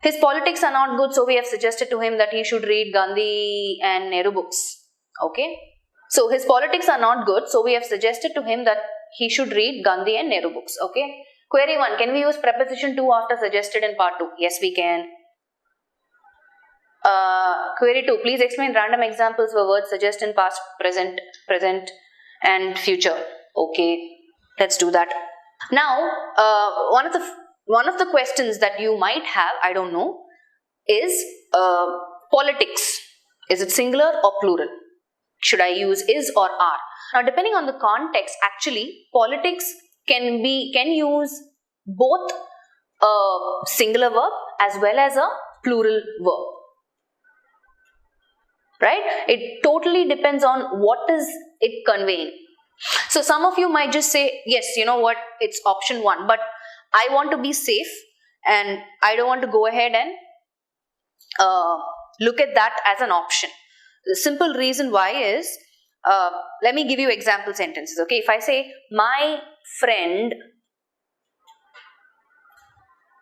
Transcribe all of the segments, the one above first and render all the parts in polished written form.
His politics are not good, so we have suggested to him that he should read Gandhi and Nehru books. Okay. So his politics are not good, so we have suggested to him that he should read Gandhi and Nehru books. Okay. Query 1. Can we use preposition to after suggested in part 2? Yes, we can. Query 2. Please explain random examples where words suggest in past, present and future. Okay. Let's do that. Now, one of the questions that you might have, I don't know, is politics. Is it singular or plural? Should I use is or are? Now, depending on the context, actually, politics can use both a singular verb as well as a plural verb. Right? It totally depends on what is it conveying. So some of you might just say, yes, you know what, it's option 1, but I want to be safe and I don't want to go ahead and look at that as an option. The simple reason why is, let me give you example sentences. Okay, if I say, my friend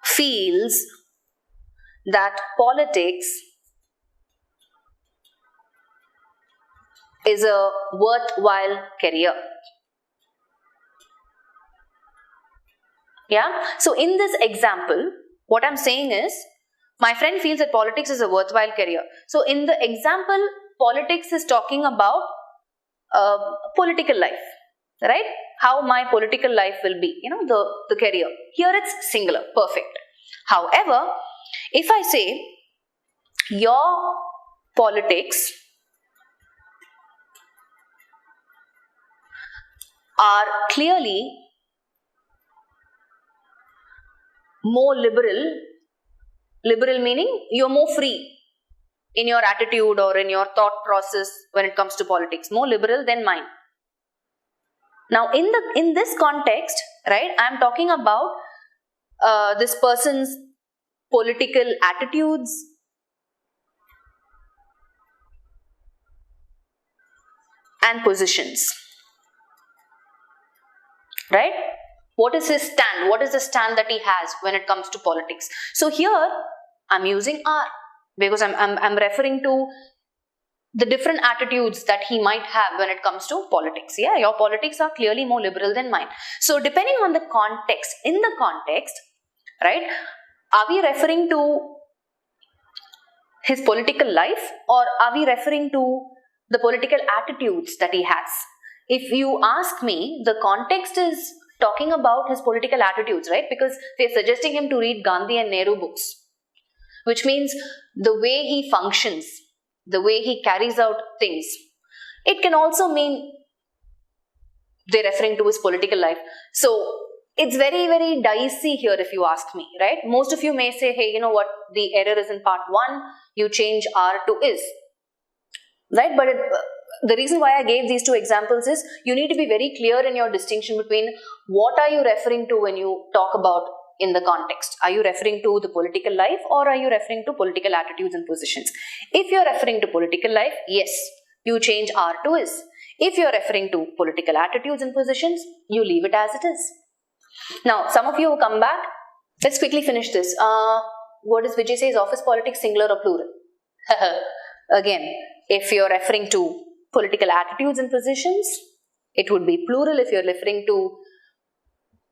feels that politics is a worthwhile career. Yeah. So in this example, what I'm saying is, my friend feels that politics is a worthwhile career. So in the example, politics is talking about political life, right? How my political life will be, you know, the career. Here it's singular, perfect. However, if I say, your politics are clearly more liberal meaning you're more free in your attitude or in your thought process when it comes to politics, more liberal than mine. Now in this context, right, I'm talking about this person's political attitudes and positions. Right? What is his stand? What is the stand that he has when it comes to politics? So here I'm using are because I'm referring to the different attitudes that he might have when it comes to politics. Yeah, your politics are clearly more liberal than mine. So depending on the context, in the context, right, are we referring to his political life or are we referring to the political attitudes that he has? If you ask me, the context is talking about his political attitudes, right? Because they're suggesting him to read Gandhi and Nehru books, which means the way he functions, the way he carries out things. It can also mean they're referring to his political life. So it's very, very dicey here if you ask me, right? Most of you may say, hey, you know what, the error is in part 1, you change are to is, right? But the reason why I gave these two examples is you need to be very clear in your distinction between what are you referring to when you talk about in the context. Are you referring to the political life or are you referring to political attitudes and positions? If you're referring to political life, yes, you change are to is. If you're referring to political attitudes and positions, you leave it as it is. Now, some of you will come back. Let's quickly finish this. What does Vijay say? Is office politics singular or plural? Again, if you're referring to political attitudes and positions, it would be plural. If you're referring to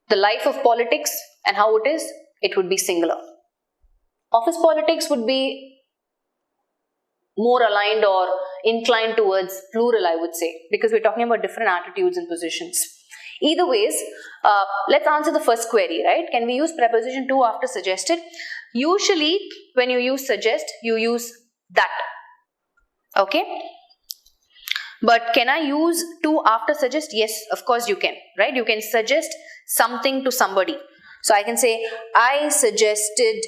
the life of politics and how it is, it would be singular. Office politics would be more aligned or inclined towards plural, I would say, because we're talking about different attitudes and positions. Either ways, let's answer the first query, right? Can we use preposition to after suggested? Usually, when you use suggest, you use that. Okay? But can I use to after suggest? Yes, of course you can, right? You can suggest something to somebody. So I can say, I suggested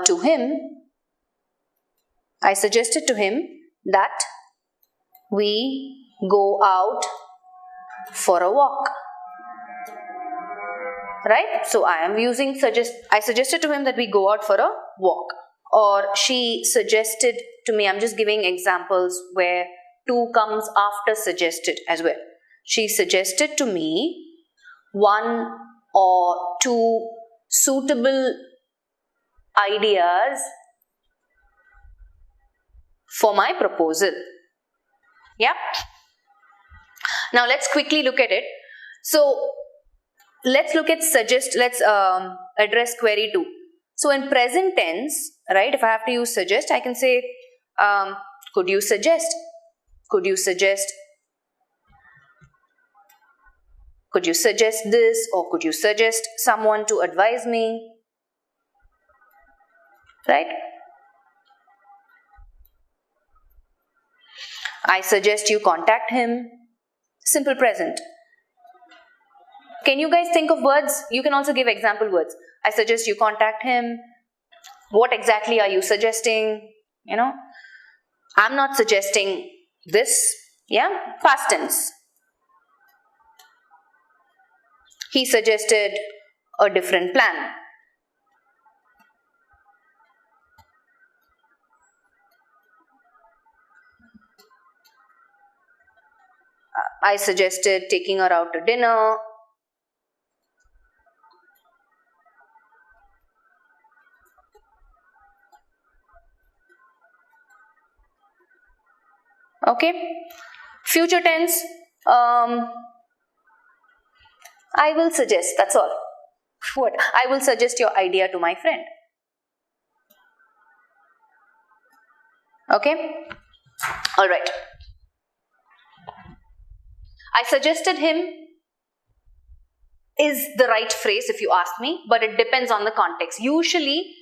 to him that we go out for a walk. Right? So I am using suggest. I suggested to him that we go out for a walk. Or she suggested to me, I'm just giving examples where to comes after suggested as well. She suggested to me one or 2 suitable ideas for my proposal. Yeah. Now let's quickly look at it. So let's look at suggest. Let's address query 2. So in present tense, right, if I have to use suggest, I can say, could you suggest? Could you suggest? Could you suggest this, or could you suggest someone to advise me? Right? I suggest you contact him. Simple present. Can you guys think of words? You can also give example words. I suggest you contact him. What exactly are you suggesting? You know, I'm not suggesting this. Yeah, past tense. He suggested a different plan. I suggested taking her out to dinner. Okay. Future tense. I will suggest. That's all. What? I will suggest your idea to my friend. Okay. All right. I suggested him is the right phrase if you ask me, but it depends on the context. Usually,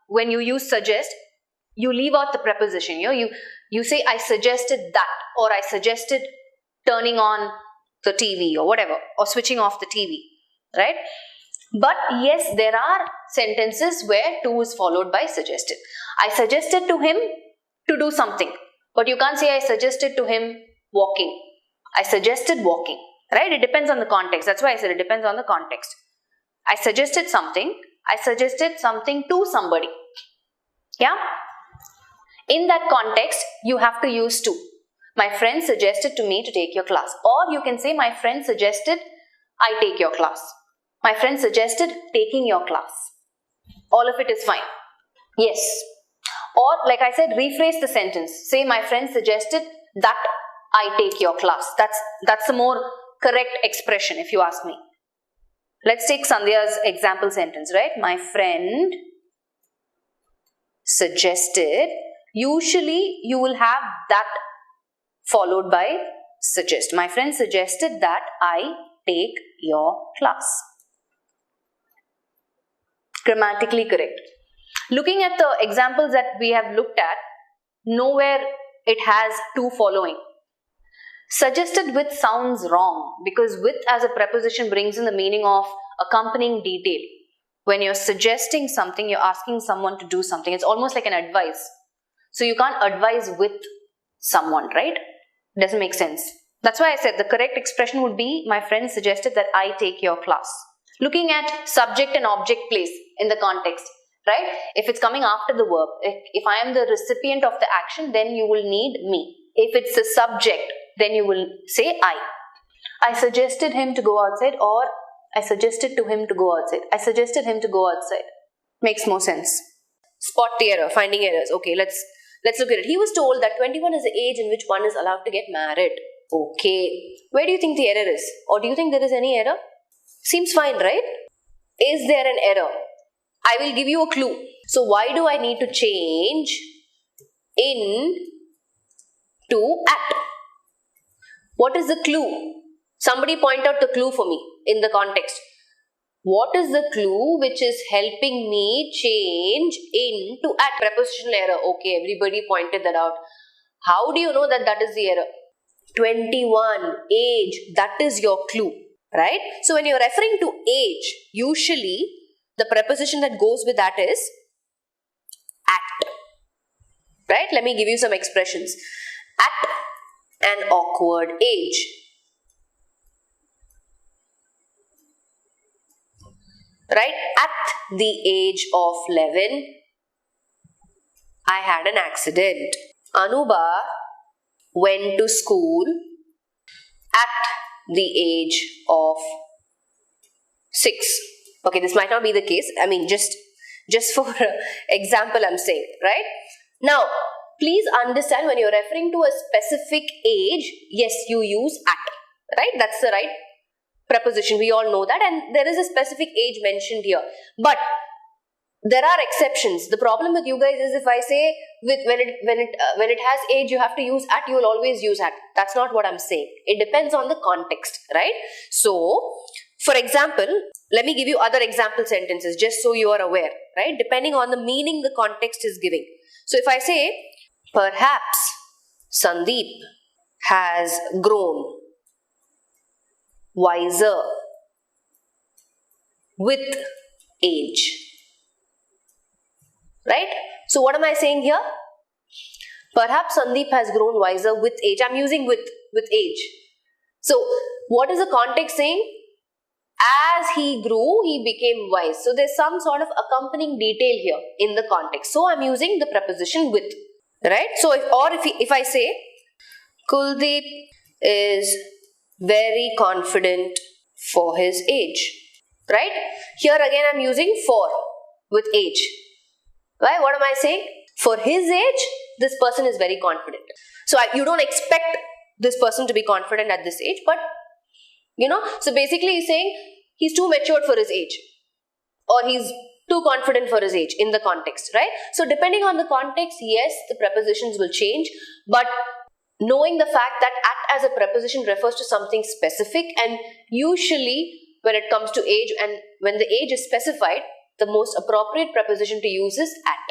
when you use suggest, you leave out the preposition. You say I suggested that, or I suggested turning on the TV or whatever, or switching off the TV, right? But yes, there are sentences where to is followed by suggested. I suggested to him to do something, but you can't say I suggested to him walking. I suggested walking, right? It depends on the context. That's why I said it depends on the context. I suggested something. I suggested something to somebody. Yeah? In that context, you have to use to. My friend suggested to me to take your class. Or you can say my friend suggested I take your class. My friend suggested taking your class. All of it is fine. Yes. Or like I said, rephrase the sentence. Say my friend suggested that I take your class. That's a more correct expression if you ask me. Let's take Sandhya's example sentence, right? My friend suggested. Usually you will have that followed by suggest. My friend suggested that I take your class. Grammatically correct. Looking at the examples that we have looked at, nowhere it has to following. Suggested with sounds wrong because with as a preposition brings in the meaning of accompanying detail. When you're suggesting something, you're asking someone to do something. It's almost like an advice. So you can't advise with someone, right? Doesn't make sense. That's why I said the correct expression would be my friend suggested that I take your class. Looking at subject and object place in the context, right? If it's coming after the verb, if I am the recipient of the action, then you will need me. If it's a subject, then you will say I. I suggested him to go outside, or I suggested to him to go outside. I suggested him to go outside. Makes more sense. Spot the error, finding errors. Okay, let's look at it. He was told that 21 is the age in which one is allowed to get married. Okay. Where do you think the error is? Or do you think there is any error? Seems fine, right? Is there an error? I will give you a clue. So why do I need to change in to at? What is the clue? Somebody point out the clue for me in the context. What is the clue which is helping me change in to at? Prepositional error. Okay, everybody pointed that out. How do you know that that is the error? 21, age, that is your clue, right? So when you're referring to age, usually the preposition that goes with that is at, right? Let me give you some expressions. At an awkward age. Right? At the age of 11, I had an accident. Anuba went to school at the age of 6. Okay, this might not be the case. I mean, just for example, I'm saying, right? Now, please understand when you're referring to a specific age, yes, you use at, right? That's the right preposition. We all know that, and there is a specific age mentioned here. But there are exceptions. The problem with you guys is if I say when it has age, you have to use at, you will always use at. That's not what I'm saying. It depends on the context, right? So, for example, let me give you other example sentences just so you are aware, right? Depending on the meaning the context is giving. So, if I say, perhaps Sandeep has grown wiser with age. Right? So what am I saying here? Perhaps Sandeep has grown wiser with age. I'm using with age. So what is the context saying? As he grew, he became wise. So there's some sort of accompanying detail here in the context. So I'm using the preposition with. Right? So if I say, Kuldeep is very confident for his age. Right? Here again I'm using for with age. Right? What am I saying? For his age, this person is very confident. So you don't expect this person to be confident at this age, but so basically he's saying he's too matured for his age, or he's too confident for his age in the context, right? So depending on the context, yes, the prepositions will change, but knowing the fact that at as a preposition refers to something specific, and usually when it comes to age and when the age is specified, the most appropriate preposition to use is at.